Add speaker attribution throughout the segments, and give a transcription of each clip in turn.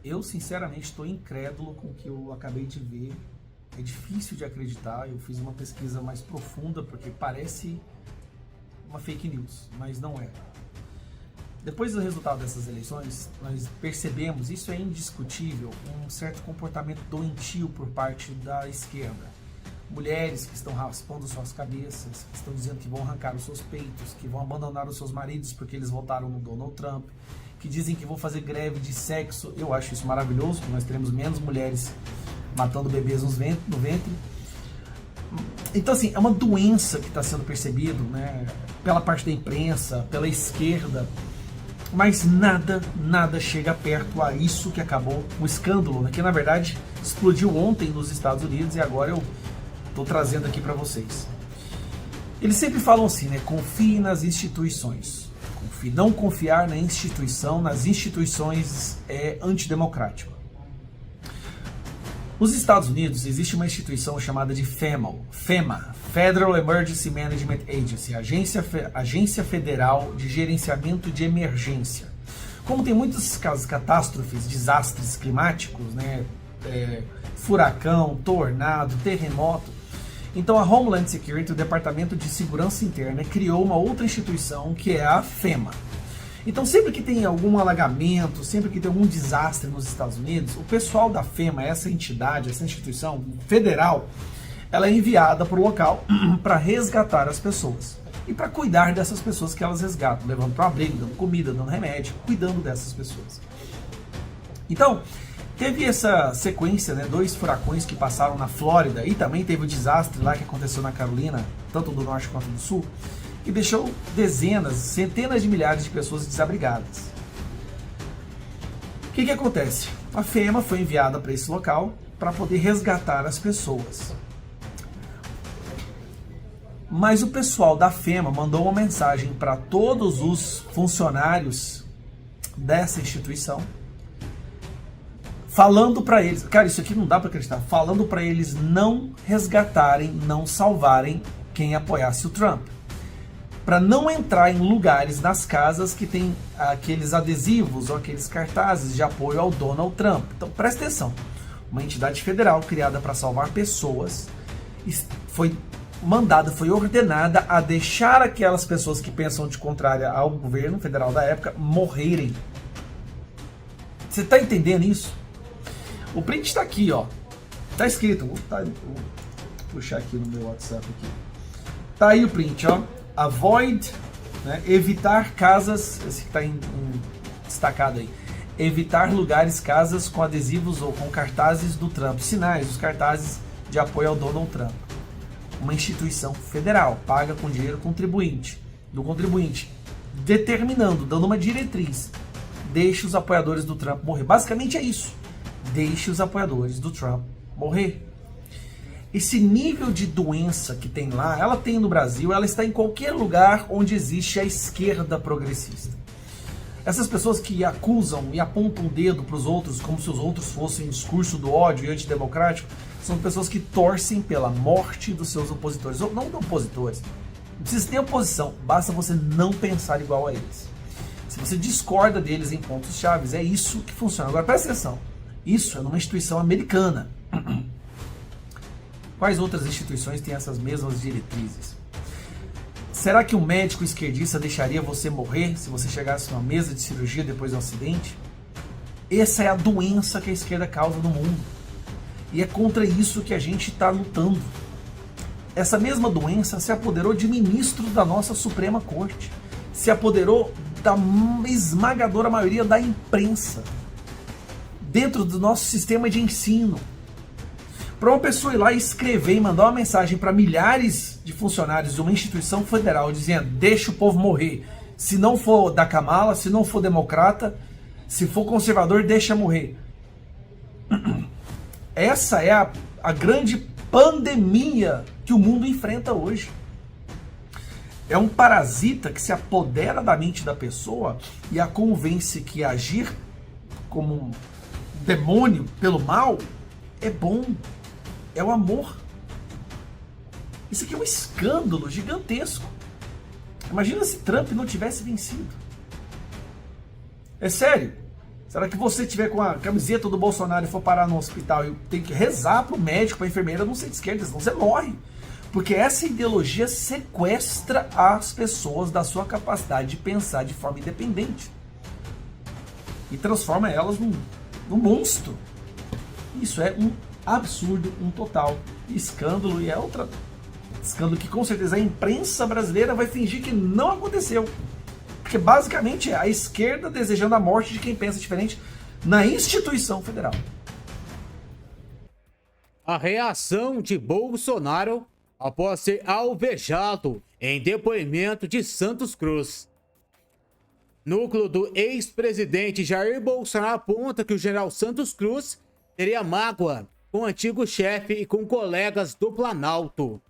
Speaker 1: Eu, sinceramente, estou incrédulo com o que eu acabei de ver. É difícil de acreditar. Eu fiz uma pesquisa mais profunda, porque parece uma fake news, mas não é. Depois do resultado dessas eleições, nós percebemos, isso é indiscutível, um certo comportamento doentio por parte da esquerda. Mulheres que estão raspando suas cabeças, que estão dizendo que vão arrancar os seus peitos, que vão abandonar os seus maridos porque eles votaram no Donald Trump, que dizem que vão fazer greve de sexo. Eu acho isso maravilhoso, porque nós teremos menos mulheres matando bebês no ventre. Então, assim, é uma doença que está sendo percebido, né, pela parte da imprensa, pela esquerda, mas nada chega perto a isso que acabou o escândalo, né, que na verdade explodiu ontem nos Estados Unidos e agora eu estou trazendo aqui para vocês. Eles sempre falam assim, né, confie nas instituições. Não confiar na instituição, nas instituições é antidemocrático. Nos Estados Unidos existe uma instituição chamada de FEMA, Federal Emergency Management Agency, Agência Federal de Gerenciamento de Emergência. Como tem muitas catástrofes, desastres climáticos, né, furacão, tornado, terremoto, então a Homeland Security, o Departamento de Segurança Interna, criou uma outra instituição que é a FEMA. Então sempre que tem algum alagamento, sempre que tem algum desastre nos Estados Unidos, o pessoal da FEMA, essa entidade, essa instituição federal, ela é enviada para o local para resgatar as pessoas. E para cuidar dessas pessoas que elas resgatam, levando para um abrigo, dando comida, dando remédio, cuidando dessas pessoas. Então, teve essa sequência, né, 2 furacões que passaram na Flórida e também teve o desastre lá que aconteceu na Carolina, tanto do norte quanto do sul, que deixou dezenas, centenas de milhares de pessoas desabrigadas. O que acontece? A FEMA foi enviada para esse local para poder resgatar as pessoas. Mas o pessoal da FEMA mandou uma mensagem para todos os funcionários dessa instituição, falando para eles, cara, isso aqui não dá para acreditar, falando para eles não resgatarem, não salvarem quem apoiasse o Trump. Para não entrar em lugares nas casas que tem aqueles adesivos ou aqueles cartazes de apoio ao Donald Trump. Então presta atenção, uma entidade federal criada para salvar pessoas foi ordenada a deixar aquelas pessoas que pensam de contrária ao governo federal da época morrerem. Você está entendendo isso? O print está aqui, ó. Tá escrito, vou puxar aqui no meu WhatsApp aqui. Tá aí o print, ó. Avoid, né, evitar casas, esse que está destacado aí, evitar lugares, casas com adesivos ou com cartazes do Trump, sinais, os cartazes de apoio ao Donald Trump. Uma instituição federal, paga com dinheiro do contribuinte, determinando, dando uma diretriz, deixe os apoiadores do Trump morrer. Basicamente é isso, deixe os apoiadores do Trump morrer. Esse nível de doença que tem lá, ela tem no Brasil, ela está em qualquer lugar onde existe a esquerda progressista. Essas pessoas que acusam e apontam o dedo para os outros como se os outros fossem discurso do ódio e antidemocrático, são pessoas que torcem pela morte dos seus opositores, ou não opositores. Não precisa ter oposição, basta você não pensar igual a eles. Se você discorda deles em pontos chaves, é isso que funciona. Agora presta atenção, isso é numa instituição americana. Quais outras instituições têm essas mesmas diretrizes? Será que um médico esquerdista deixaria você morrer se você chegasse numa mesa de cirurgia depois de um acidente? Essa é a doença que a esquerda causa no mundo. E é contra isso que a gente está lutando. Essa mesma doença se apoderou de ministros da nossa Suprema Corte. Se apoderou da esmagadora maioria da imprensa. Dentro do nosso sistema de ensino. Para uma pessoa ir lá e escrever e mandar uma mensagem para milhares de funcionários de uma instituição federal dizendo, deixa o povo morrer. Se não for da Kamala, se não for democrata, se for conservador, deixa morrer. Essa é a grande pandemia que o mundo enfrenta hoje. É um parasita que se apodera da mente da pessoa e a convence que agir como um demônio pelo mal é bom. É o amor. Isso aqui é um escândalo gigantesco. Imagina se Trump não tivesse vencido. É sério. Será que você tiver com a camiseta do Bolsonaro e for parar no hospital e tem que rezar pro médico, pra enfermeira não ser de esquerda, senão você morre? Porque essa ideologia sequestra as pessoas da sua capacidade de pensar de forma independente e transforma elas num monstro. Isso é um absurdo, um total escândalo, e é outro escândalo que com certeza a imprensa brasileira vai fingir que não aconteceu. Porque basicamente é a esquerda desejando a morte de quem pensa diferente na instituição federal.
Speaker 2: A reação de Bolsonaro após ser alvejado em depoimento de Santos Cruz. Núcleo do ex-presidente Jair Bolsonaro aponta que o general Santos Cruz teria mágoa com o antigo chefe e com colegas do Planalto.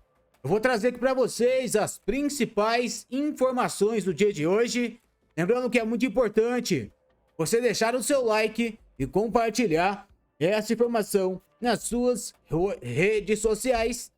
Speaker 2: Eu vou trazer aqui para vocês as principais informações do dia de hoje. Lembrando que é muito importante você deixar o seu like e compartilhar essa informação nas suas redes sociais.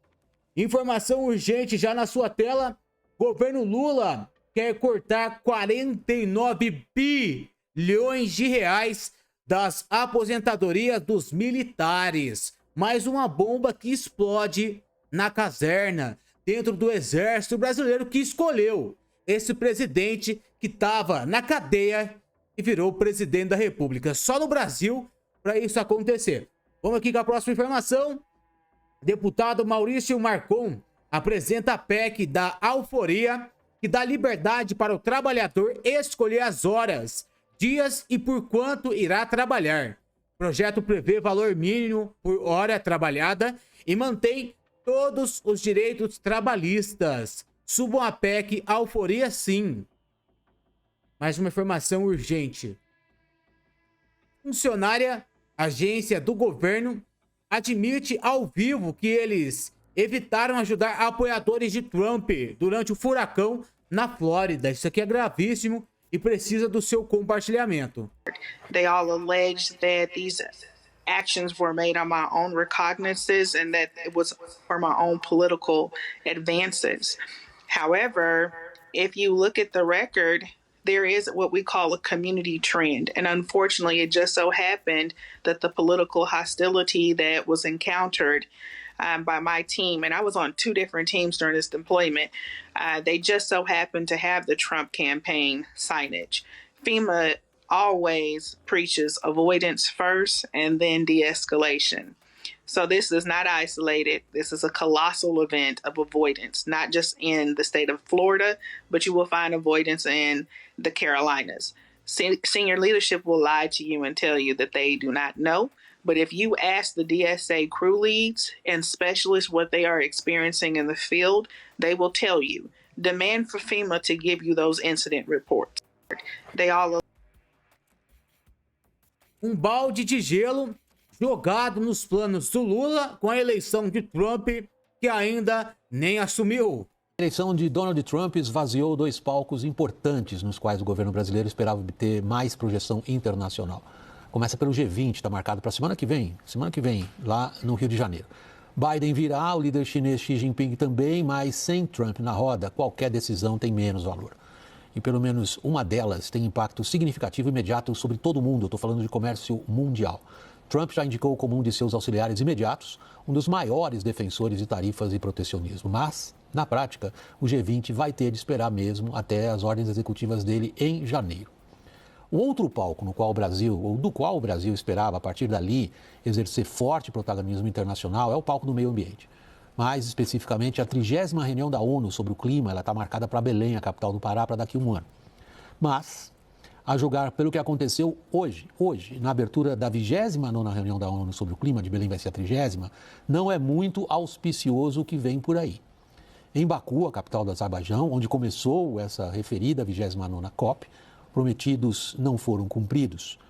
Speaker 2: Informação urgente já na sua tela. Governo Lula quer cortar 49 bilhões de reais das aposentadorias dos militares. Mais uma bomba que explode na caserna, dentro do exército brasileiro, que escolheu esse presidente que estava na cadeia e virou presidente da República. Só no Brasil para isso acontecer. Vamos aqui com a próxima informação. Deputado Maurício Marcon apresenta a PEC da alforria, que dá liberdade para o trabalhador escolher as horas, dias e por quanto irá trabalhar. O projeto prevê valor mínimo por hora trabalhada e mantém todos os direitos trabalhistas. Subam a PEC alforria sim. Mais uma informação urgente. Funcionária, agência do governo, admite ao vivo que eles evitaram ajudar apoiadores de Trump durante o furacão na Flórida. Isso aqui é gravíssimo e precisa do seu compartilhamento.
Speaker 3: They all alleged that these actions were made on my own recognizances and that it was for my own political advances. However, if you look at the record, there is what we call a community trend. And unfortunately, it just so happened that the political hostility that was encountered by my team, and I was on 2 different teams during this deployment, they just so happened to have the Trump campaign signage. FEMA always preaches avoidance first and then de-escalation. So this is not isolated. This is a colossal event of avoidance, not just in the state of Florida, but you will find avoidance in the Carolinas. Senior leadership will lie to you and tell you that they do not know. But if you ask the DSA crew leads and specialists what they are experiencing in the field, they will tell you. Demand for FEMA to give you those incident reports. They all...
Speaker 2: Balde de gelo jogado nos planos do Lula com a eleição de Trump, que ainda nem assumiu.
Speaker 4: A eleição de Donald Trump esvaziou 2 palcos importantes nos quais o governo brasileiro esperava obter mais projeção internacional. Começa pelo G20, está marcado para semana que vem, lá no Rio de Janeiro. Biden virá, o líder chinês Xi Jinping também, mas sem Trump na roda, qualquer decisão tem menos valor. E pelo menos uma delas tem impacto significativo e imediato sobre todo mundo. Eu estou falando de comércio mundial. Trump já indicou como um de seus auxiliares imediatos um dos maiores defensores de tarifas e protecionismo. Mas, na prática, o G20 vai ter de esperar mesmo até as ordens executivas dele em janeiro. O outro palco do qual o Brasil esperava, a partir dali, exercer forte protagonismo internacional é o palco do meio ambiente. Mais especificamente, a 30ª reunião da ONU sobre o clima, ela está marcada para Belém, a capital do Pará, para daqui a um ano. Mas, a julgar pelo que aconteceu hoje, na abertura da 29ª reunião da ONU sobre o clima, de Belém vai ser a 30ª, não é muito auspicioso o que vem por aí. Em Baku, a capital do Azerbaijão, onde começou essa referida 29ª COP, prometidos não foram cumpridos.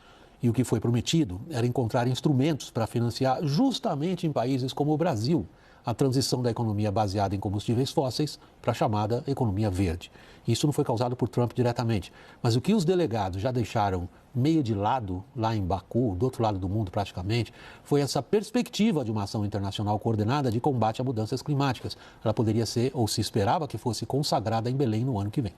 Speaker 4: E o que foi prometido era encontrar instrumentos para financiar justamente em países como o Brasil a transição da economia baseada em combustíveis fósseis para a chamada economia verde. Isso não foi causado por Trump diretamente, mas o que os delegados já deixaram meio de lado lá em Baku, do outro lado do mundo praticamente, foi essa perspectiva de uma ação internacional coordenada de combate a mudanças climáticas. Ela poderia ser, ou se esperava que fosse, consagrada em Belém no ano que vem.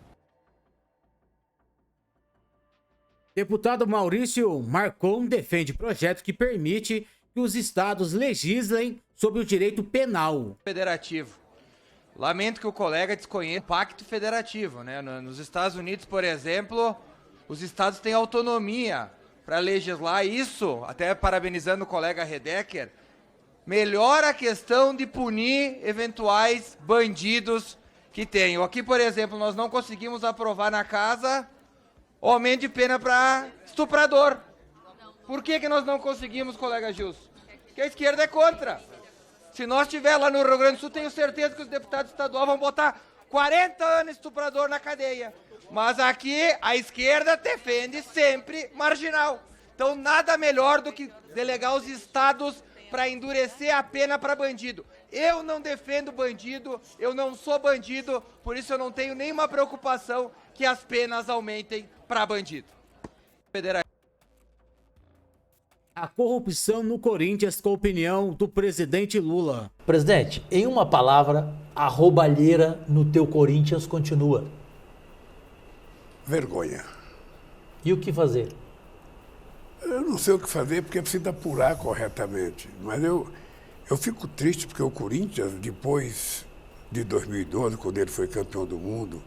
Speaker 2: Deputado Maurício Marcon defende projeto que permite que os estados legislem sobre o direito penal.
Speaker 5: Federativo. Lamento que o colega desconheça o pacto federativo, né? Nos Estados Unidos, por exemplo, os estados têm autonomia para legislar isso, até parabenizando o colega Redeker, melhora a questão de punir eventuais bandidos que tenham. Aqui, por exemplo, nós não conseguimos aprovar na casa o aumento de pena para estuprador. Por que nós não conseguimos, colega Gilson? Porque a esquerda é contra. Se nós tiver lá no Rio Grande do Sul, tenho certeza que os deputados estaduais vão botar 40 anos estuprador na cadeia. Mas aqui a esquerda defende sempre marginal. Então nada melhor do que delegar os estados para endurecer a pena para bandido. Eu não defendo bandido, eu não sou bandido, por isso eu não tenho nenhuma preocupação que as penas aumentem para bandido.
Speaker 2: A corrupção no Corinthians, com a opinião do presidente Lula.
Speaker 6: Presidente, em uma palavra, a roubalheira no teu Corinthians continua.
Speaker 7: Vergonha.
Speaker 6: E o que fazer?
Speaker 7: Eu não sei o que fazer porque precisa apurar corretamente. Mas eu fico triste porque o Corinthians, depois de 2012, quando ele foi campeão do mundo,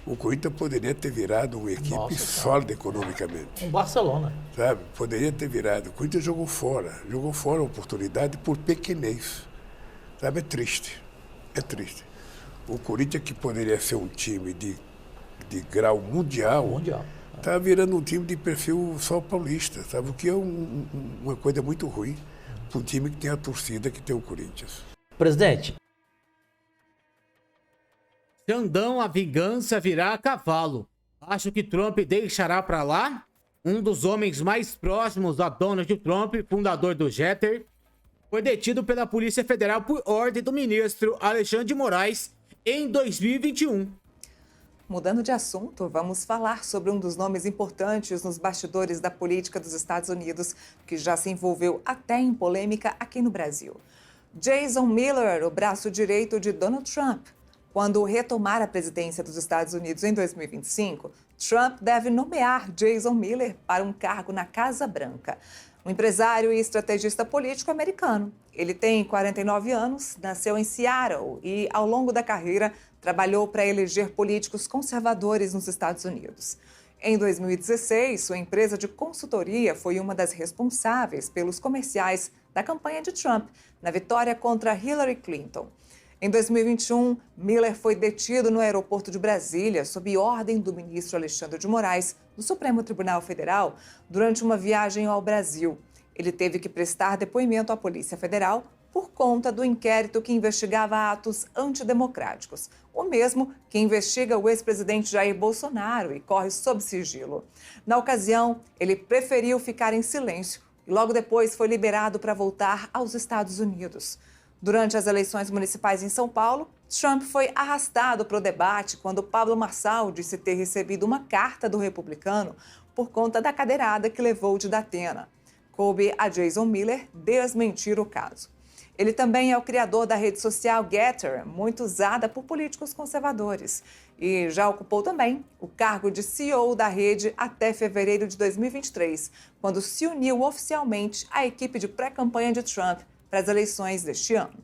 Speaker 7: o Corinthians poderia ter virado uma equipe sólida economicamente.
Speaker 6: Um Barcelona.
Speaker 7: Sabe? Poderia ter virado. O Corinthians jogou fora a oportunidade por pequenez. Sabe? É triste. É triste. O Corinthians, que poderia ser um time de grau mundial, está virando um time de perfil só paulista, sabe? O que é uma coisa muito ruim para um time que tem a torcida que tem o Corinthians.
Speaker 6: Presidente.
Speaker 2: Xandão, a vingança virá a cavalo. Acho que Trump deixará para lá? Um dos homens mais próximos a Donald Trump, fundador do Getter, foi detido pela Polícia Federal por ordem do ministro Alexandre de Moraes em 2021.
Speaker 8: Mudando de assunto, vamos falar sobre um dos nomes importantes nos bastidores da política dos Estados Unidos, que já se envolveu até em polêmica aqui no Brasil. Jason Miller, o braço direito de Donald Trump. Quando retomar a presidência dos Estados Unidos em 2025, Trump deve nomear Jason Miller para um cargo na Casa Branca. Um empresário e estrategista político americano. Ele tem 49 anos, nasceu em Seattle e, ao longo da carreira, trabalhou para eleger políticos conservadores nos Estados Unidos. Em 2016, sua empresa de consultoria foi uma das responsáveis pelos comerciais da campanha de Trump na vitória contra Hillary Clinton. Em 2021, Miller foi detido no aeroporto de Brasília sob ordem do ministro Alexandre de Moraes, do Supremo Tribunal Federal, durante uma viagem ao Brasil. Ele teve que prestar depoimento à Polícia Federal por conta do inquérito que investigava atos antidemocráticos, o mesmo que investiga o ex-presidente Jair Bolsonaro e corre sob sigilo. Na ocasião, ele preferiu ficar em silêncio e logo depois foi liberado para voltar aos Estados Unidos. Durante as eleições municipais em São Paulo, Trump foi arrastado para o debate quando Pablo Marçal disse ter recebido uma carta do republicano por conta da cadeirada que levou de Datena. Coube a Jason Miller desmentir o caso. Ele também é o criador da rede social Getter, muito usada por políticos conservadores. E já ocupou também o cargo de CEO da rede até fevereiro de 2023, quando se uniu oficialmente à equipe de pré-campanha de Trump para as eleições deste ano.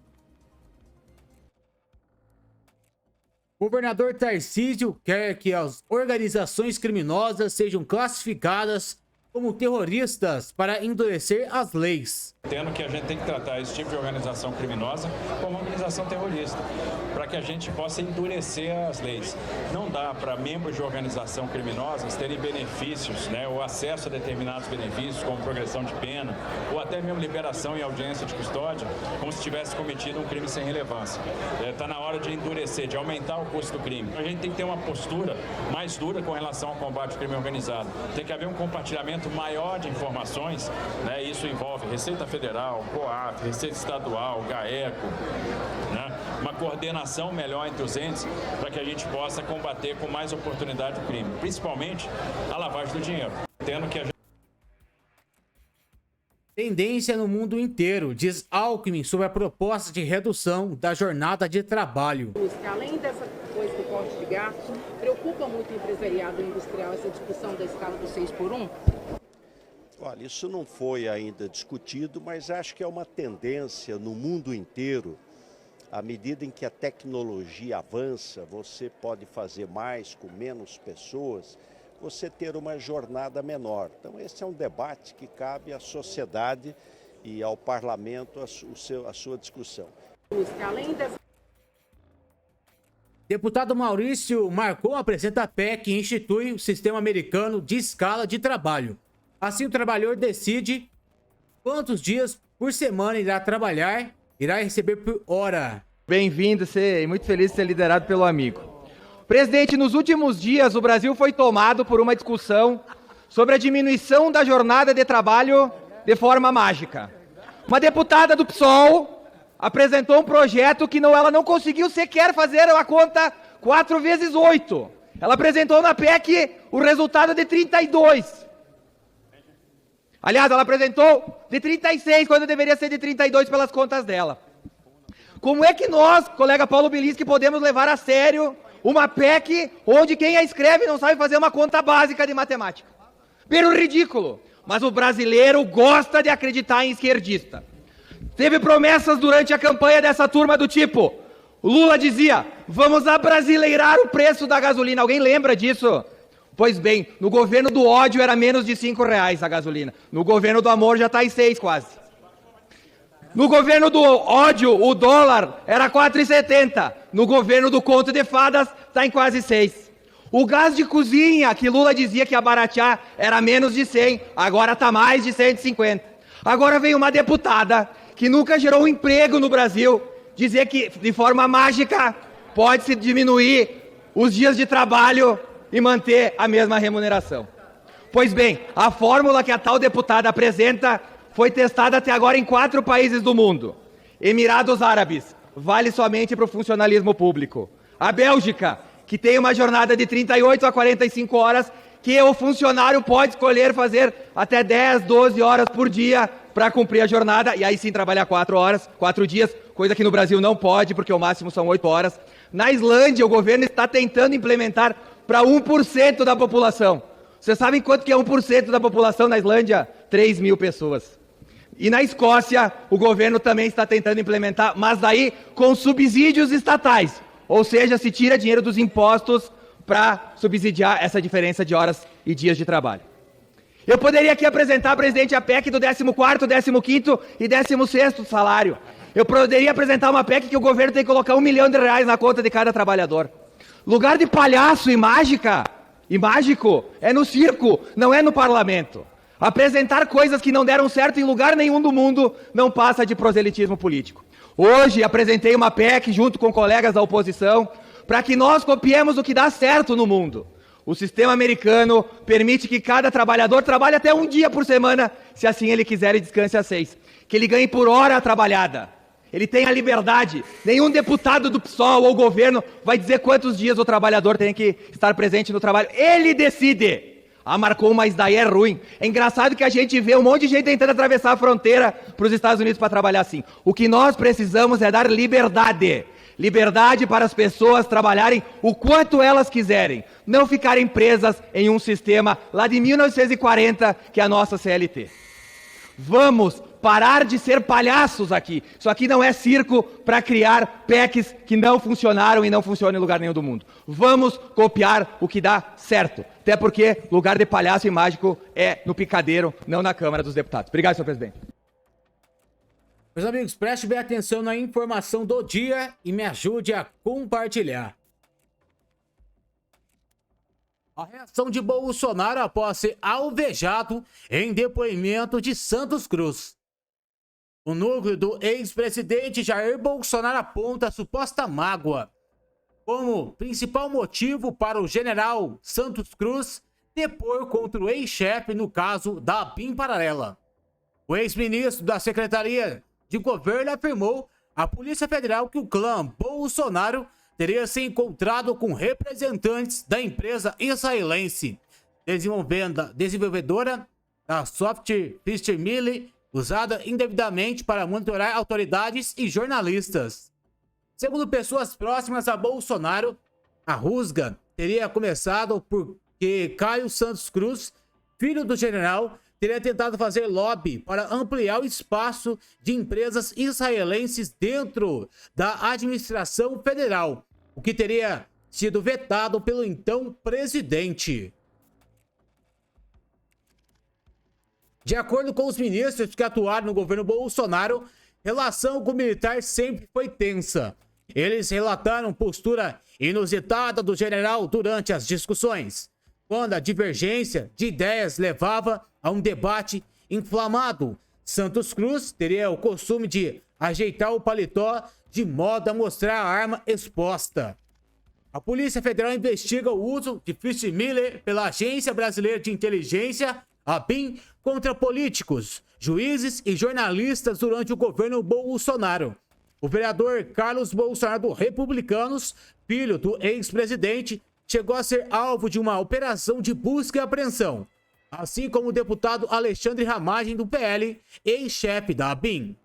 Speaker 2: O governador Tarcísio quer que as organizações criminosas sejam classificadas como terroristas para endurecer as leis.
Speaker 9: Entendo que a gente tem que tratar esse tipo de organização criminosa como organização terrorista, para que a gente possa endurecer as leis. Não dá para membros de organização criminosas terem benefícios, ou acesso a determinados benefícios, como progressão de pena, ou até mesmo liberação em audiência de custódia, como se tivesse cometido um crime sem relevância. Está na hora de endurecer, de aumentar o custo do crime. A gente tem que ter uma postura mais dura com relação ao combate ao crime organizado. Tem que haver um compartilhamento maior de informações, isso envolve Receita Federal, COAF, Receita Estadual, GAECO, uma coordenação melhor entre os entes para que a gente possa combater com mais oportunidade o crime, principalmente a lavagem do dinheiro. Tendo que a gente...
Speaker 2: Tendência no mundo inteiro, diz Alckmin sobre a proposta de redução da jornada de trabalho.
Speaker 10: Além dessa coisa do corte de gasto, preocupa preocupa muito o empresariado industrial essa discussão da escala do 6x1?
Speaker 11: Olha, isso não foi ainda discutido, mas acho que é uma tendência no mundo inteiro. À medida em que a tecnologia avança, você pode fazer mais com menos pessoas, você ter uma jornada menor. Então esse é um debate que cabe à sociedade e ao parlamento a sua discussão.
Speaker 10: Além dessa...
Speaker 2: Deputado Maurício Marcon apresenta a PEC que institui o sistema americano de escala de trabalho. Assim, o trabalhador decide quantos dias por semana irá trabalhar, irá receber por hora.
Speaker 5: Bem-vindo, muito feliz de ser liderado pelo amigo. Presidente, nos últimos dias o Brasil foi tomado por uma discussão sobre a diminuição da jornada de trabalho de forma mágica. Uma deputada do PSOL apresentou um projeto que ela não conseguiu sequer fazer a conta 4 vezes 8. Ela apresentou na PEC o resultado de 32. Aliás, ela apresentou de 36, quando deveria ser de 32 pelas contas dela. Como é que nós, colega Paulo Bilinski, podemos levar a sério uma PEC onde quem a escreve não sabe fazer uma conta básica de matemática? Pelo ridículo. Mas o brasileiro gosta de acreditar em esquerdista. Teve promessas durante a campanha dessa turma do tipo, o Lula dizia, vamos abrasileirar o preço da gasolina. Alguém lembra disso? Pois bem, no governo do ódio era menos de R$5 a gasolina. No governo do amor já está em 6 quase. No governo do ódio, o dólar era 4,70. No governo do conto de fadas, está em quase 6. O gás de cozinha, que Lula dizia que ia baratear, era menos de 100. Agora está mais de 150. Agora vem uma deputada que nunca gerou um emprego no Brasil, dizer que, de forma mágica, pode-se diminuir os dias de trabalho e manter a mesma remuneração. Pois bem, a fórmula que a tal deputada apresenta foi testada até agora em 4 países do mundo. Emirados Árabes, vale somente para o funcionalismo público. A Bélgica, que tem uma jornada de 38 a 45 horas, que o funcionário pode escolher fazer até 10, 12 horas por dia para cumprir a jornada, e aí sim trabalhar 4 dias, coisa que no Brasil não pode, porque o máximo são 8 horas. Na Islândia, o governo está tentando implementar para 1% da população. Vocês sabem quanto que é 1% da população na Islândia? 3 mil pessoas. E na Escócia, o governo também está tentando implementar, mas daí com subsídios estatais. Ou seja, se tira dinheiro dos impostos para subsidiar essa diferença de horas e dias de trabalho. Eu poderia aqui apresentar, presidente, a PEC do 14º, 15º e 16º salário. Eu poderia apresentar uma PEC que o governo tem que colocar R$1 milhão na conta de cada trabalhador. Lugar de palhaço e mágico é no circo, não é no parlamento. Apresentar coisas que não deram certo em lugar nenhum do mundo não passa de proselitismo político. Hoje apresentei uma PEC junto com colegas da oposição para que nós copiemos o que dá certo no mundo. O sistema americano permite que cada trabalhador trabalhe até 1 dia por semana, se assim ele quiser, e descanse às 6. Que ele ganhe por hora trabalhada. Ele tem a liberdade. Nenhum deputado do PSOL ou governo vai dizer quantos dias o trabalhador tem que estar presente no trabalho. Ele decide. Ah, Marcon, mas daí é ruim. É engraçado que a gente vê um monte de gente tentando atravessar a fronteira para os Estados Unidos para trabalhar assim. O que nós precisamos é dar liberdade. Liberdade para as pessoas trabalharem o quanto elas quiserem. Não ficarem presas em um sistema lá de 1940, que é a nossa CLT. Vamos parar de ser palhaços aqui. Isso aqui não é circo para criar PECs que não funcionaram e não funcionam em lugar nenhum do mundo. Vamos copiar o que dá certo. Até porque lugar de palhaço e mágico é no picadeiro, não na Câmara dos Deputados. Obrigado, senhor presidente.
Speaker 2: Meus amigos, preste bem atenção na informação do dia e me ajude a compartilhar. A reação de Bolsonaro após ser alvejado em depoimento de Santos Cruz. O núcleo do ex-presidente Jair Bolsonaro aponta a suposta mágoa como principal motivo para o general Santos Cruz depor contra o ex-chefe no caso da BIM paralela. O ex-ministro da Secretaria de Governo afirmou à Polícia Federal que o clã Bolsonaro teria se encontrado com representantes da empresa israelense desenvolvedora da Software Mill, usada indevidamente para monitorar autoridades e jornalistas. Segundo pessoas próximas a Bolsonaro, a rusga teria começado porque Caio Santos Cruz, filho do general, teria tentado fazer lobby para ampliar o espaço de empresas israelenses dentro da administração federal, o que teria sido vetado pelo então presidente. De acordo com os ministros que atuaram no governo Bolsonaro, relação com o militar sempre foi tensa. Eles relataram postura inusitada do general durante as discussões, quando a divergência de ideias levava a um debate inflamado. Santos Cruz teria o costume de ajeitar o paletó de modo a mostrar a arma exposta. A Polícia Federal investiga o uso de Fitch Miller pela Agência Brasileira de Inteligência, ABIN, contra políticos, juízes e jornalistas durante o governo Bolsonaro. O vereador Carlos Bolsonaro, do Republicanos, filho do ex-presidente, chegou a ser alvo de uma operação de busca e apreensão, assim como o deputado Alexandre Ramagem, do PL, ex-chefe da ABIN.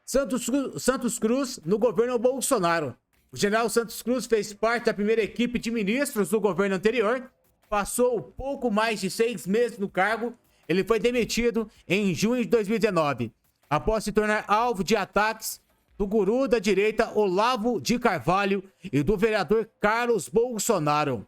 Speaker 2: Santos Cruz, no governo Bolsonaro. O general Santos Cruz fez parte da primeira equipe de ministros do governo anterior, passou pouco mais de 6 meses no cargo. Ele foi demitido em junho de 2019, após se tornar alvo de ataques do guru da direita Olavo de Carvalho e do vereador Carlos Bolsonaro.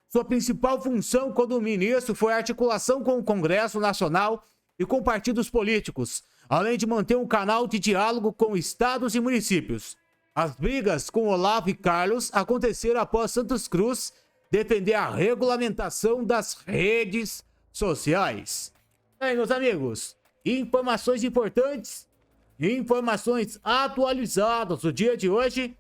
Speaker 2: Sua principal função como ministro foi a articulação com o Congresso Nacional e com partidos políticos, além de manter um canal de diálogo com estados e municípios. As brigas com Olavo e Carlos aconteceram após Santos Cruz defender a regulamentação das redes sociais. E aí, meus amigos, informações importantes, informações atualizadas do dia de hoje.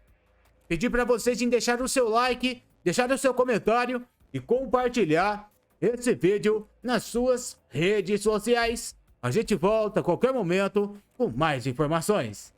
Speaker 2: Pedir para vocês em deixar o seu like, deixar o seu comentário e compartilhar esse vídeo nas suas redes sociais. A gente volta a qualquer momento com mais informações.